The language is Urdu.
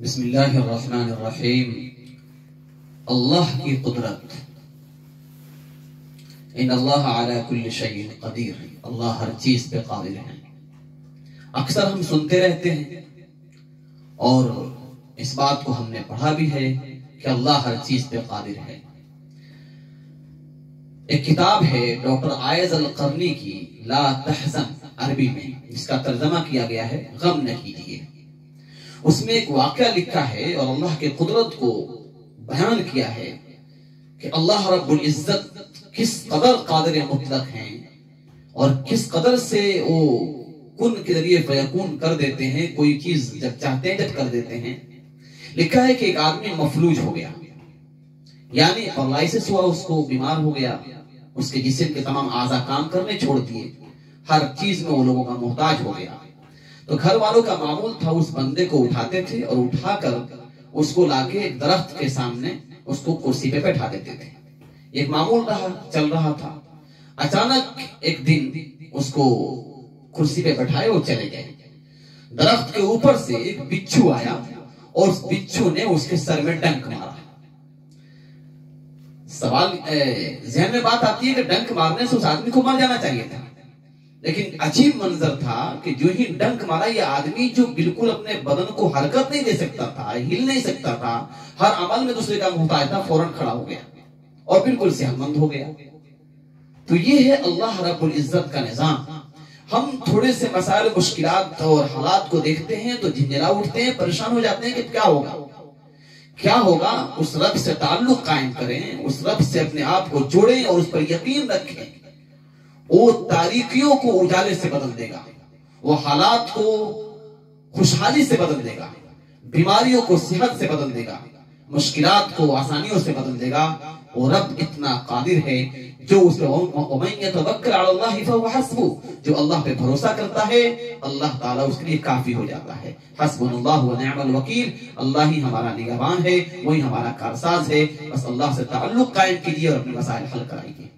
بسم اللہ الرحمن الرحیم۔ اللہ کی قدرت، ان اللہ علی کل شیء قدیر، اللہ ہر چیز پہ قادر ہے۔ اکثر ہم سنتے رہتے ہیں اور اس بات کو ہم نے پڑھا بھی ہے کہ اللہ ہر چیز پہ قادر ہے۔ ایک کتاب ہے ڈاکٹر عائض القرنی کی لا تحزن عربی میں، جس کا ترجمہ کیا گیا ہے غم نہ کیجیے۔ اس میں ایک واقعہ لکھا ہے اور اللہ کے قدرت کو بیان کیا ہے کہ اللہ رب العزت کس قدر قادر مطلق ہیں اور کس قدر سے وہ کن کے ذریعے فیکون کر دیتے ہیں، کوئی چیز جب چاہتے ہیں جب کر دیتے ہیں۔ لکھا ہے کہ ایک آدمی مفلوج ہو گیا، یعنی پیرالائسس ہوا، اس کو بیمار ہو گیا، اس کے جسم کے تمام اعضاء کام کرنے چھوڑ دیے، ہر چیز میں وہ لوگوں کا محتاج ہو گیا۔ تو گھر والوں کا معمول تھا اس بندے کو اٹھاتے تھے اور اٹھا کر اس کو لا کے ایک درخت کے سامنے اس کو کرسی پہ بیٹھا دیتے تھے۔ ایک معمول چل رہا تھا۔ اچانک ایک دن اس کو کرسی پہ بیٹھائے اور چلے گئے۔ درخت کے اوپر سے ایک بچھو آیا اور اس بچھو نے اس کے سر میں ڈنک مارا۔ سوال ذہن میں بات آتی ہے کہ ڈنک مارنے سے اس آدمی کو مر جانا چاہیے تھا، لیکن عجیب منظر تھا کہ جو ہی ڈنک مارا، یہ آدمی جو بالکل اپنے بدن کو حرکت نہیں دے سکتا تھا، ہل نہیں سکتا تھا، ہر عمل میں دوسرے کا محتاج تھا، فوراً کھڑا ہو گیا اور بالکل صحت مند ہو گیا۔ تو یہ ہے اللہ رب العزت کا نظام۔ ہم تھوڑے سے مسائل، مشکلات اور حالات کو دیکھتے ہیں تو جھنجھلا اٹھتے ہیں، پریشان ہو جاتے ہیں کہ کیا ہوگا۔ اس رب سے تعلق قائم کریں، اس رب سے اپنے آپ کو جوڑیں اور اس پر یقین رکھیں۔ وہ تاریکیوں کو اجالے سے بدل دے گا، وہ حالات کو خوشحالی سے بدل دے گا، بیماریوں کو صحت سے بدل دے گا، مشکلات کو آسانیوں سے بدل دے گا۔ وہ رب اتنا قادر ہے جو اس پہ وَمَن يَتَوَكَّلْ عَلَى اللَّهِ فَهُوَ حَسْبُهُ، جو اللہ پہ بھروسہ کرتا ہے اللہ تعالیٰ اس کے لیے کافی ہو جاتا ہے۔ حسبنا اللہ ونعم الوکیل، اللہ ہی ہمارا نگہبان ہے، وہی ہمارا کارساز ہے۔ بس اللہ سے تعلق قائم کیجیے اور اپنے مسائل حل کرائیے۔